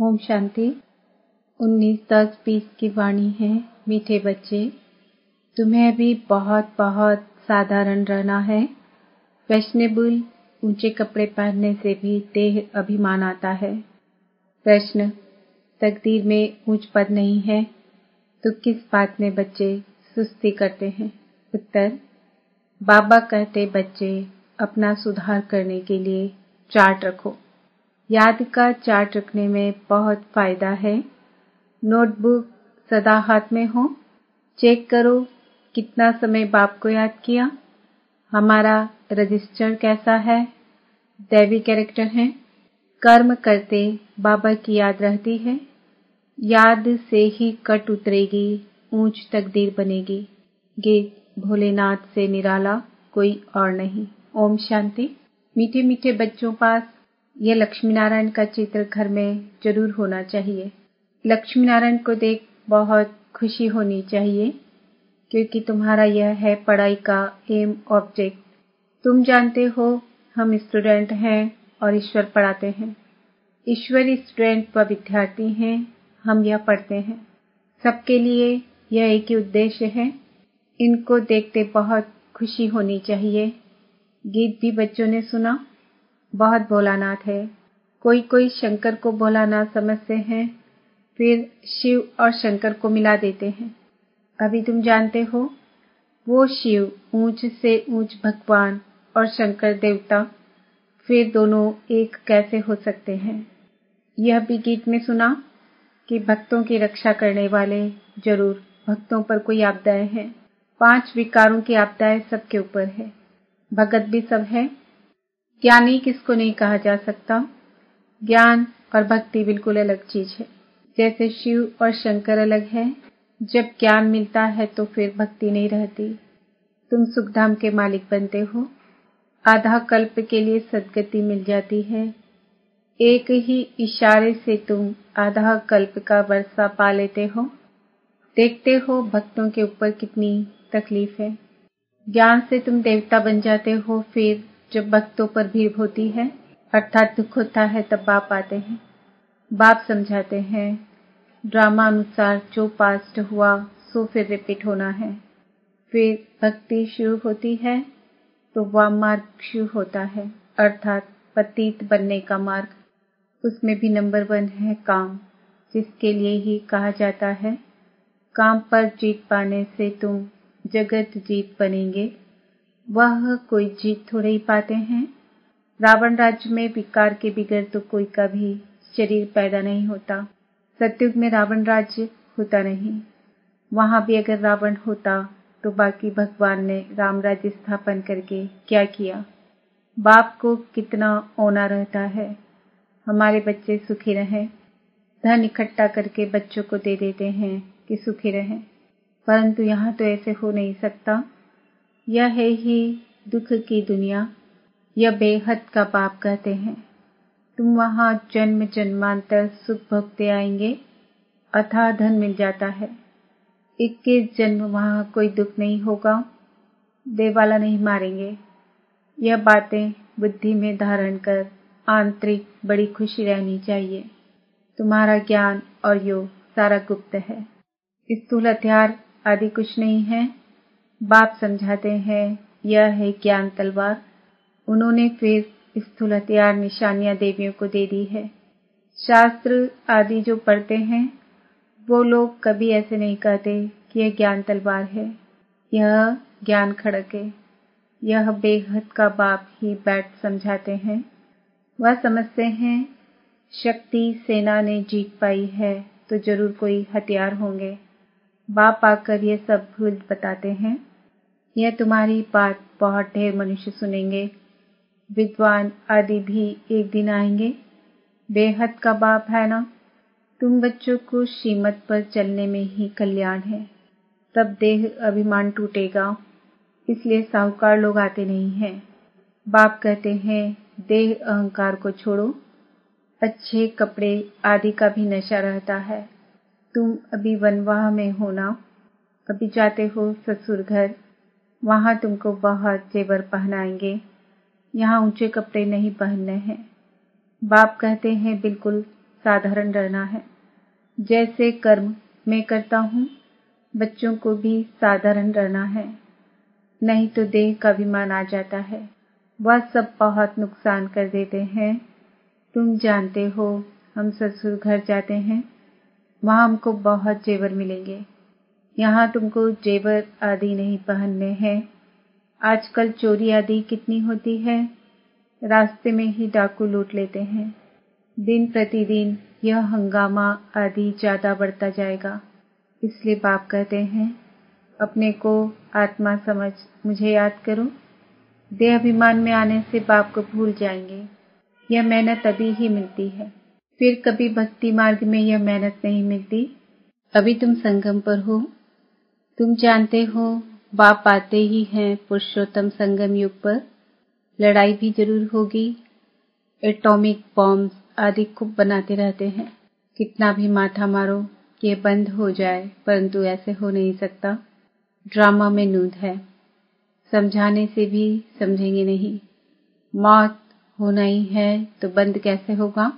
ओम शांति। 19-10-20 की वाणी है। मीठे बच्चे, तुम्हें अभी बहुत बहुत साधारण रहना है। फैशनेबल ऊंचे कपड़े पहनने से भी देह अभिमान आता है। प्रश्न, तकदीर में ऊंच पद नहीं है तो किस बात में बच्चे सुस्ती करते हैं? उत्तर, बाबा कहते बच्चे अपना सुधार करने के लिए चार्ट रखो। याद का चार्ट रखने में बहुत फायदा है। नोटबुक सदा हाथ में हो। चेक करो कितना समय बाप को याद किया। हमारा रजिस्टर कैसा है? दैवी कैरेक्टर है। कर्म करते बाबा की याद रहती है। याद से ही कट उतरेगी, ऊंच तकदीर बनेगी। गीत भोलेनाथ से निराला कोई और नहीं। ओम शांति। मीठे मीठे बच्चों पास यह लक्ष्मी नारायण का चित्र घर में जरूर होना चाहिए। लक्ष्मी नारायण को देख बहुत खुशी होनी चाहिए, क्योंकि तुम्हारा यह है पढ़ाई का एम ऑब्जेक्ट। तुम जानते हो हम स्टूडेंट हैं और ईश्वर पढ़ाते हैं। ईश्वर स्टूडेंट व विद्यार्थी हैं, हम यह पढ़ते हैं। सबके लिए यह एक ही उद्देश्य है। इनको देखते बहुत खुशी होनी चाहिए। गीत भी बच्चों ने सुना। बहुत भोलानाथ है। कोई कोई शंकर को भोलानाथ समझते हैं, फिर शिव और शंकर को मिला देते हैं। अभी तुम जानते हो वो शिव ऊंच से ऊंच भगवान और शंकर देवता, फिर दोनों एक कैसे हो सकते हैं? यह भी गीत में सुना कि भक्तों की रक्षा करने वाले जरूर भक्तों पर कोई आपदाएं हैं। 5 विकारों की आपदाएं सबके ऊपर है। भगत भी सब है। ज्ञानी किसको नहीं कहा जा सकता। ज्ञान और भक्ति बिल्कुल अलग चीज है। जैसे शिव और शंकर अलग है। जब ज्ञान मिलता है तो फिर भक्ति नहीं रहती। तुम सुखधाम के मालिक बनते हो। आधा कल्प के लिए सद्गति मिल जाती है। एक ही इशारे से तुम आधा कल्प का वर्षा पा लेते हो। देखते हो भक्तों के ऊपर कितनी तकलीफ है। ज्ञान से तुम देवता बन जाते हो। फिर जब भक्तों पर भीड़ होती है, अर्थात दुख होता है, तब बाप आते हैं। बाप समझाते हैं ड्रामा अनुसार जो पास्ट हुआ सो फिर रिपीट होना है। फिर भक्ति शुरू होती है तो वह मार्ग शुरू होता है, अर्थात पतित बनने का मार्ग। उसमें भी नंबर 1 है काम, जिसके लिए ही कहा जाता है काम पर जीत पाने से तुम जगत जीत बनेंगे। वह कोई जीत थोड़े ही पाते हैं। रावण राज्य में विकार के बिगड़ तो कोई कभी शरीर पैदा नहीं होता। सतयुग में रावण राज्य होता नहीं। वहां भी अगर रावण होता तो बाकी भगवान ने राम राज्य स्थापन करके क्या किया? बाप को कितना औना रहता है हमारे बच्चे सुखी रहें। धन इकट्ठा करके बच्चों को दे देते हैं कि सुखी रहें, परंतु यहाँ तो ऐसे हो नहीं सकता। यह है ही दुख की दुनिया। यह बेहद का बाप कहते हैं। तुम वहां जन्म जन्मांतर सुख भोगते आएंगे। अथाह धन मिल जाता है। 21 जन्म वहां कोई दुख नहीं होगा। देवाला नहीं मारेंगे। यह बातें बुद्धि में धारण कर आंतरिक बड़ी खुशी रहनी चाहिए। तुम्हारा ज्ञान और योग सारा गुप्त है। स्थूल हथियार आदि कुछ नहीं है। बाप समझाते हैं यह है ज्ञान तलवार। उन्होंने फिर स्थूल हथियार निशानियां देवियों को दे दी है। शास्त्र आदि जो पढ़ते हैं वो लोग कभी ऐसे नहीं कहते कि यह ज्ञान तलवार है, यह ज्ञान खड़क है। यह बेहद का बाप ही बैठ समझाते हैं। वह समझते हैं शक्ति सेना ने जीत पाई है तो जरूर कोई हथियार होंगे। बाप आकर यह सब भूल बताते हैं। यह तुम्हारी बात बहुत ढेर मनुष्य सुनेंगे। विद्वान आदि भी एक दिन आएंगे। बेहद का बाप है ना। तुम बच्चों को श्रीमत पर चलने में ही कल्याण है। तब देह अभिमान टूटेगा, इसलिए साहूकार लोग आते नहीं हैं। बाप कहते हैं देह अहंकार को छोड़ो। अच्छे कपड़े आदि का भी नशा रहता है। तुम अभी वनवाह में हो ना। अभी जाते हो ससुर घर, वहां तुमको बहुत जेवर पहनाएंगे। यहाँ ऊंचे कपड़े नहीं पहनने हैं। बाप कहते हैं बिल्कुल साधारण रहना है। जैसे कर्म मैं करता हूँ, बच्चों को भी साधारण रहना है, नहीं तो देह का अभिमान आ जाता है। वह सब बहुत नुकसान कर देते हैं। तुम जानते हो, हम ससुर घर जाते हैं, वहाँ हमको बहुत जेवर मिलेंगे। यहाँ तुमको जेवर आदि नहीं पहनने हैं। आजकल चोरी आदि कितनी होती है, रास्ते में ही डाकू लूट लेते हैं। दिन प्रतिदिन यह हंगामा आदि ज्यादा बढ़ता जाएगा। इसलिए बाप कहते हैं, अपने को आत्मा समझ मुझे याद करो। देह अभिमान में आने से बाप को भूल जाएंगे। यह मेहनत अभी ही मिलती है, फिर कभी भक्ति मार्ग में यह मेहनत नहीं मिलती। अभी तुम संगम पर हो। तुम जानते हो, बाप आते ही हैं पुरुषोत्तम संगम युग पर। लड़ाई भी जरूर होगी। एटॉमिक बॉम्ब आदि खूब बनाते रहते हैं। कितना भी माथा मारो कि ये बंद हो जाए, परंतु ऐसे हो नहीं सकता। ड्रामा में नूद है, समझाने से भी समझेंगे नहीं। मौत होना ही है तो बंद कैसे होगा?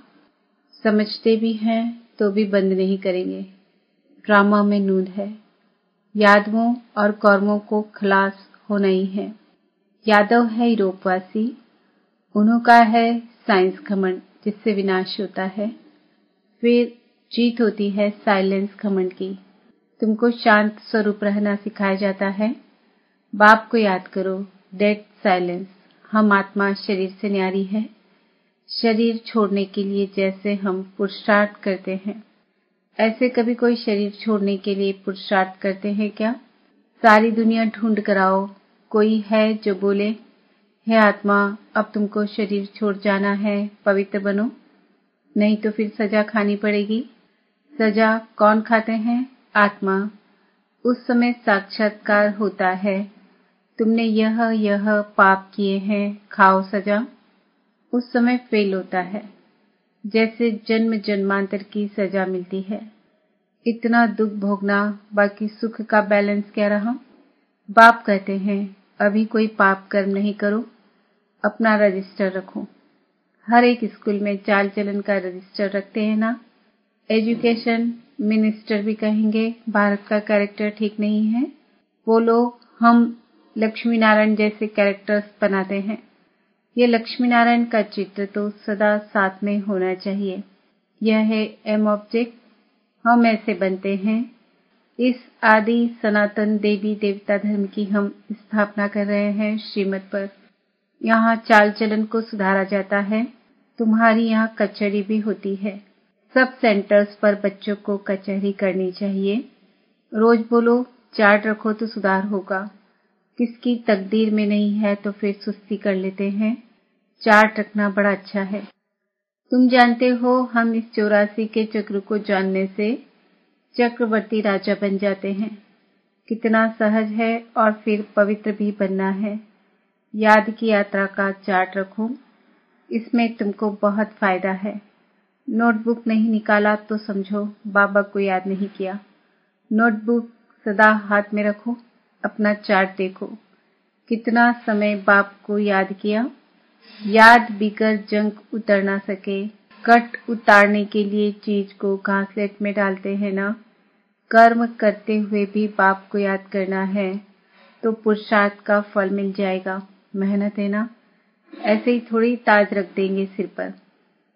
समझते भी हैं तो भी बंद नहीं करेंगे। ड्रामा में नूद है। यादवों और कौरवों को खलास होना ही है। यादव है यूरोपवासी, उन्हों का है साइंस घमंड जिससे विनाश होता है। फिर जीत होती है साइलेंस घमंड की। तुमको शांत स्वरूप रहना सिखाया जाता है। बाप को याद करो, डेड साइलेंस। हम आत्मा शरीर से न्यारी है। शरीर छोड़ने के लिए जैसे हम पुरुषार्थ करते हैं, ऐसे कभी कोई शरीर छोड़ने के लिए पुरुषार्थ करते हैं क्या? सारी दुनिया ढूंढ कर आओ, कोई है जो बोले, हे आत्मा, अब तुमको शरीर छोड़ जाना है, पवित्र बनो, नहीं तो फिर सजा खानी पड़ेगी। सजा कौन खाते हैं? आत्मा। उस समय साक्षात्कार होता है, तुमने यह पाप किए हैं, खाओ सजा। उस समय फेल होता है, जैसे जन्म जन्मांतर की सजा मिलती है। इतना दुख भोगना, बाकी सुख का बैलेंस क्या रहा? बाप कहते हैं, अभी कोई पाप कर्म नहीं करो, अपना रजिस्टर रखो। हर एक स्कूल में चाल चलन का रजिस्टर रखते हैं ना। एजुकेशन मिनिस्टर भी कहेंगे भारत का कैरेक्टर ठीक नहीं है। वो लोग हम लक्ष्मी नारायण जैसे कैरेक्टर्स बनाते हैं। ये लक्ष्मी नारायण का चित्र तो सदा साथ में होना चाहिए। यह है एम ऑब्जेक्ट। हम ऐसे बनते हैं। इस आदि सनातन देवी देवता धर्म की हम स्थापना कर रहे हैं श्रीमत पर। यहाँ चाल चलन को सुधारा जाता है। तुम्हारी यहाँ कचहरी भी होती है। सब सेंटर्स पर बच्चों को कचहरी करनी चाहिए। रोज बोलो, चार्ट रखो तो सुधार होगा। किसकी तकदीर में नहीं है तो फिर सुस्ती कर लेते हैं। चार्ट रखना बड़ा अच्छा है। तुम जानते हो, हम इस 84 के चक्र को जानने से चक्रवर्ती राजा बन जाते हैं। कितना सहज है, और फिर पवित्र भी बनना है। याद की यात्रा का चार्ट रखो, इसमें तुमको बहुत फायदा है। नोटबुक नहीं निकाला तो समझो बाबा को याद नहीं किया। नोटबुक सदा हाथ में रखो, अपना चार्ट देखो, कितना समय बाप को याद किया। याद बिगर जंक उतर ना सके। कट उतारने के लिए चीज को घासलेट में डालते हैं ना। कर्म करते हुए भी बाप को याद करना है तो पुरुषार्थ का फल मिल जाएगा। मेहनत है ना, ऐसे ही थोड़ी ताज रख देंगे सिर पर।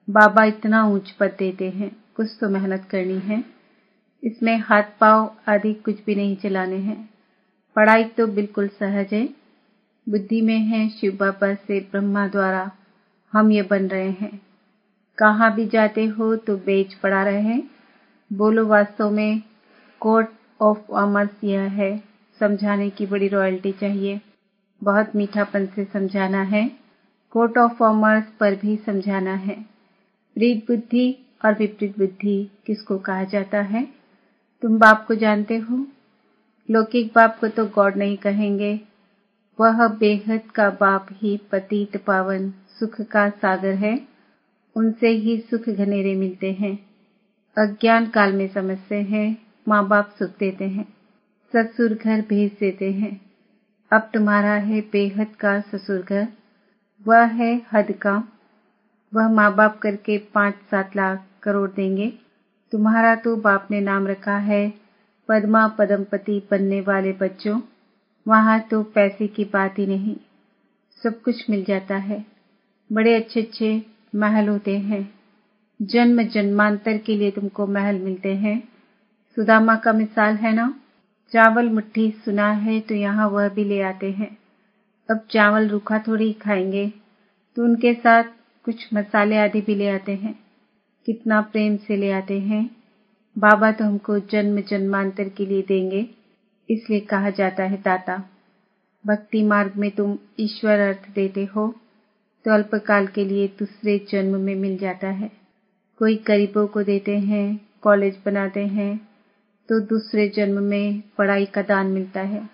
बाबा इतना ऊंच पद देते हैं, कुछ तो मेहनत करनी है। इसमें हाथ पांव आदि कुछ भी नहीं चलाने हैं। पढ़ाई तो बिल्कुल सहज है। बुद्धि में है शिव बाबा से ब्रह्मा द्वारा हम ये बन रहे हैं। कहाँ भी जाते हो तो बेच पढ़ा रहे हैं। बोलो, वास्तव में कोर्ट ऑफ ऑमर्स यह है। समझाने की बड़ी रॉयल्टी चाहिए, बहुत मीठापन से समझाना है। कोर्ट ऑफ कॉमर्स पर भी समझाना है। प्रीत बुद्धि और विपरीत बुद्धि किसको कहा जाता है? तुम बाप को जानते हो। लौकिक बाप को तो गॉड नहीं कहेंगे, वह बेहद का बाप ही पतित पावन सुख का सागर है। उनसे ही सुख घनेरे मिलते हैं। अज्ञान काल में समझते हैं, माँ बाप सुख देते हैं, ससुर घर भेज देते हैं। अब तुम्हारा है बेहद का ससुर घर, वह है हद का। वह माँ बाप करके 5-7 लाख करोड़ देंगे। तुम्हारा तो बाप ने नाम रखा है पद्मा पद्मपति बनने वाले बच्चों। वहाँ तो पैसे की बात ही नहीं, सब कुछ मिल जाता है। बड़े अच्छे अच्छे महल होते हैं, जन्म जन्मांतर के लिए तुमको महल मिलते हैं। सुदामा का मिसाल है ना, चावल मुट्ठी सुना है तो यहाँ वह भी ले आते हैं। अब चावल रूखा थोड़ी खाएंगे, तो उनके साथ कुछ मसाले आदि भी ले आते हैं। कितना प्रेम से ले आते हैं। बाबा तो हमको जन्म जन्मांतर के लिए देंगे, इसलिए कहा जाता है दाता। भक्ति मार्ग में तुम ईश्वर अर्थ देते हो तो अल्पकाल के लिए दूसरे जन्म में मिल जाता है। कोई गरीबों को देते हैं, कॉलेज बनाते हैं, तो दूसरे जन्म में पढ़ाई का दान मिलता है।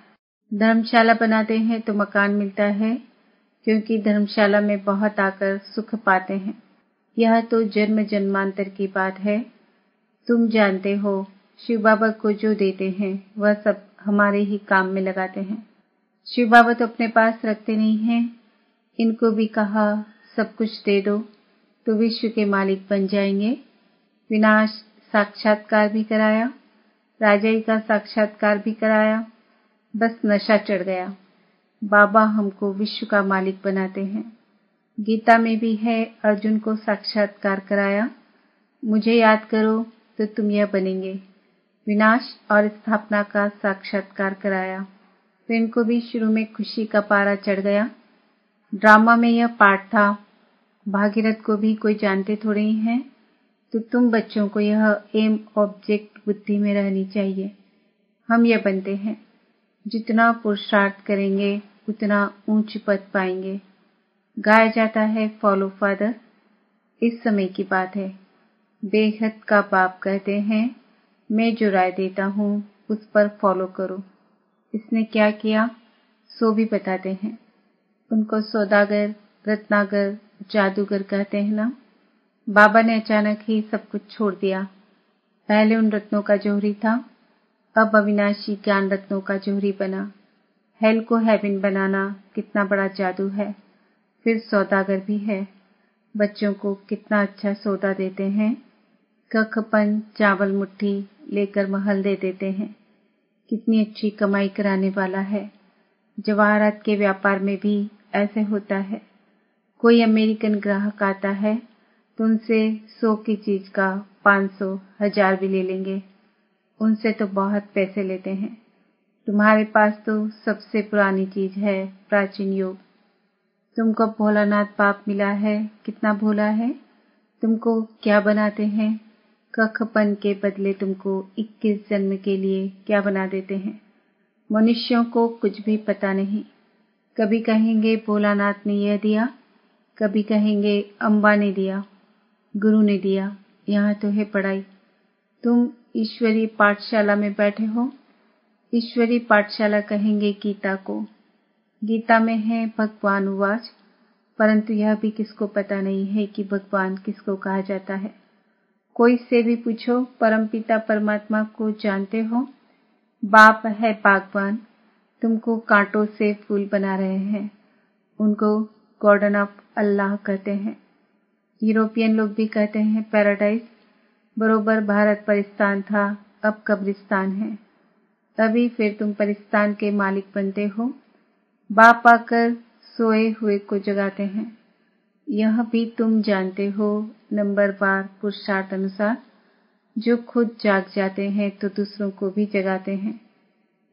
धर्मशाला बनाते हैं तो मकान मिलता है, क्योंकि धर्मशाला में बहुत आकर सुख पाते हैं। यह तो जन्म जन्मांतर की बात है। तुम जानते हो शिव बाबा को जो देते हैं वह सब हमारे ही काम में लगाते हैं। शिव बाबा तो अपने पास रखते नहीं हैं। इनको भी कहा सब कुछ दे दो तो विश्व के मालिक बन जाएंगे। विनाश साक्षात्कार भी कराया, राजाई का साक्षात्कार भी कराया, बस नशा चढ़ गया। बाबा हमको विश्व का मालिक बनाते हैं। गीता में भी है, अर्जुन को साक्षात्कार कराया, मुझे याद करो तो तुम यह बनेंगे। विनाश और स्थापना का साक्षात्कार कराया, तो इनको भी शुरू में खुशी का पारा चढ़ गया। ड्रामा में यह पार्ट था। भागीरथ को भी कोई जानते थोड़े ही हैं, तो तुम बच्चों को यह एम ऑब्जेक्ट बुद्धि में रहनी चाहिए। हम यह बनते हैं, जितना पुरुषार्थ करेंगे उतना ऊंच पद पाएंगे। गाया जाता है फॉलो फादर। इस समय की बात है। बेहद का बाप कहते हैं मैं जो राय देता हूँ उस पर फॉलो करो। इसने क्या किया सो भी बताते हैं। उनको सौदागर, रत्नागर, जादूगर कहते हैं ना। बाबा ने अचानक ही सब कुछ छोड़ दिया। पहले उन रत्नों का जोहरी था, अब अविनाशी ज्ञान रत्नों का जोहरी बना। हेल को हेवन बनाना कितना बड़ा जादू है। फिर सौदागर भी है। बच्चों को कितना अच्छा सौदा देते हैं। कखपन चावल मुट्ठी लेकर महल दे देते हैं। कितनी अच्छी कमाई कराने वाला है। जवाहरात के व्यापार में भी ऐसे होता है। कोई अमेरिकन ग्राहक आता है तो उनसे 100 की चीज का 500, 1000 भी ले लेंगे। उनसे तो बहुत पैसे लेते हैं। तुम्हारे पास तो सबसे पुरानी चीज है प्राचीन योग। तुमको भोलानाथ बाप मिला है, कितना भोला है। तुमको क्या बनाते हैं, कखपन के बदले तुमको 21 जन्म के लिए क्या बना देते हैं। मनुष्यों को कुछ भी पता नहीं। कभी कहेंगे भोलानाथ ने यह दिया, कभी कहेंगे अम्बा ने दिया, गुरु ने दिया। यहाँ तो है पढ़ाई। तुम ईश्वरीय पाठशाला में बैठे हो। ईश्वरीय पाठशाला कहेंगे गीता को। गीता में है भगवान उवाच, परंतु यह भी किसको पता नहीं है कि भगवान किसको कहा जाता है। कोई से भी पूछो परमपिता परमात्मा को जानते हो। बाप है बागवान, तुमको कांटों से फूल बना रहे हैं। उनको गार्डन ऑफ अल्लाह कहते हैं। यूरोपियन लोग भी कहते हैं पैराडाइज। बरोबर भारत परिस्तान था, अब कब्रिस्तान है। तभी फिर तुम परिस्तान के मालिक बनते हो। बाप आकर सोए हुए को जगाते हैं। यह भी तुम जानते हो नंबरवार पुरुषार्थ अनुसार। जो खुद जाग जाते हैं तो दूसरों को भी जगाते हैं।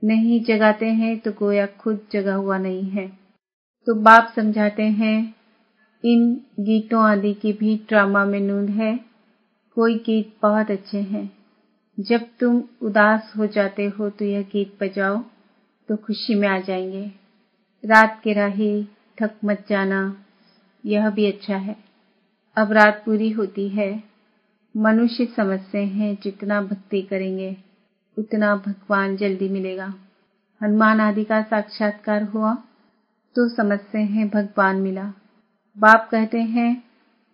नहीं जगाते हैं तो गोया खुद जगा हुआ नहीं है। तो बाप समझाते हैं इन गीतों आदि की भी ड्रामा में नूंद है। कोई गीत बहुत अच्छे हैं। जब तुम उदास हो जाते हो तो यह गीत बजाओ तो खुशी में आ जाएंगे। रात के राही थक मत जाना, यह भी अच्छा है। अब रात पूरी होती है। मनुष्य समझते हैं जितना भक्ति करेंगे उतना भगवान जल्दी मिलेगा। हनुमान आदि का साक्षात्कार हुआ तो समझते हैं भगवान मिला। बाप कहते हैं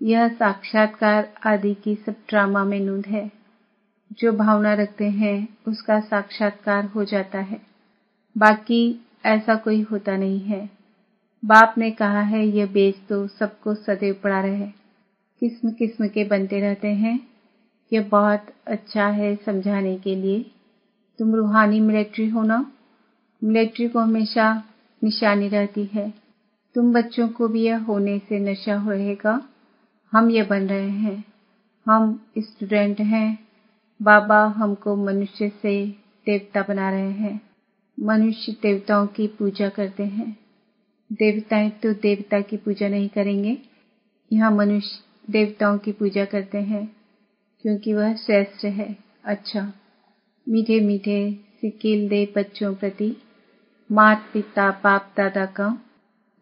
यह साक्षात्कार आदि की सब ड्रामा में नूंद है। जो भावना रखते हैं उसका साक्षात्कार हो जाता है, बाकी ऐसा कोई होता नहीं है। बाप ने कहा है यह बेच दो, सबको सदैव पड़ा रहे। किस्म किस्म के बनते रहते हैं। यह बहुत अच्छा है समझाने के लिए। तुम रूहानी मिलिट्री हो ना? मिलिट्री को हमेशा निशानी रहती है। तुम बच्चों को भी यह होने से नशा रहेगा। हम ये बन रहे हैं, हम स्टूडेंट हैं। बाबा हमको मनुष्य से देवता बना रहे हैं। मनुष्य देवताओं की पूजा करते हैं। देवताएं तो देवता की पूजा नहीं करेंगे। यहाँ मनुष्य देवताओं की पूजा करते हैं क्योंकि वह श्रेष्ठ है। अच्छा, मीठे मीठे सिक्किल दे बच्चों प्रति माता पिता बाप दादा का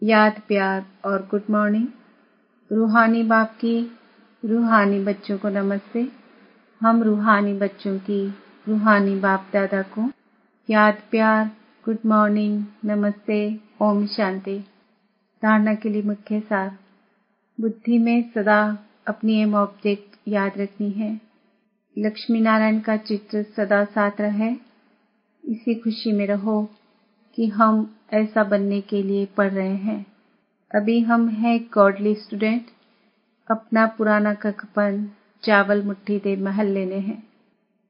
याद प्यार और गुड मॉर्निंग। रूहानी बाप की रूहानी बच्चों को नमस्ते। हम रूहानी बच्चों की रूहानी बाप दादा को याद प्यार, गुड मॉर्निंग, नमस्ते, ओम शांति। धारणा के लिए मुख्य सार। बुद्धि में सदा अपनी एम ऑब्जेक्ट याद रखनी है। लक्ष्मी नारायण का चित्र सदा साथ रहे। इसी खुशी में रहो कि हम ऐसा बनने के लिए पढ़ रहे हैं। अभी हम हैं गॉडली स्टूडेंट। अपना पुराना कखपन चावल मुट्ठी दे महल लेने हैं।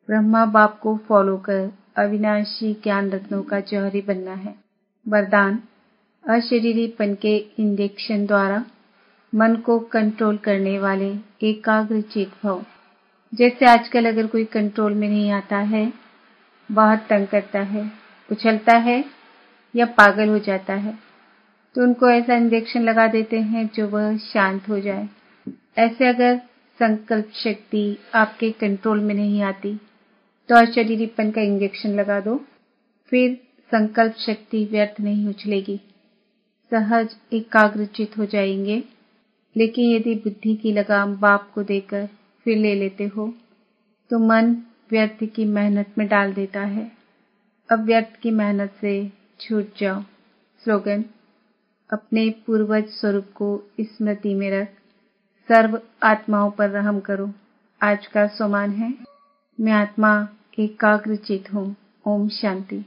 ब्रह्मा बाप को फॉलो कर अविनाशी ज्ञान रत्नों का जौहरी बनना है। वरदान, अशरीरीपन के इंजेक्शन द्वारा मन को कंट्रोल करने वाले एकाग्र चित भव। जैसे आजकल अगर कोई कंट्रोल में नहीं आता है, बहुत तंग करता है, उछलता है या पागल हो जाता है, तो उनको ऐसा इंजेक्शन लगा देते हैं जो वह शांत हो जाए। ऐसे अगर संकल्प शक्ति आपके कंट्रोल में नहीं आती तो अशरीरीपन का इंजेक्शन लगा दो, फिर संकल्प शक्ति व्यर्थ नहीं उछलेगी, सहज एकाग्रचित हो जाएंगे। लेकिन यदि बुद्धि की लगाम बाप को देकर फिर ले लेते हो तो मन व्यर्थ की मेहनत में डाल देता है। अब व्यर्थ की मेहनत से छूट जाओ। स्लोगन, अपने पूर्वज स्वरूप को स्मृति में रख सर्व आत्माओं पर रहम करो। आज का सोमान है, मैं आत्मा एकाग्रचित हूँ। ओम शांति।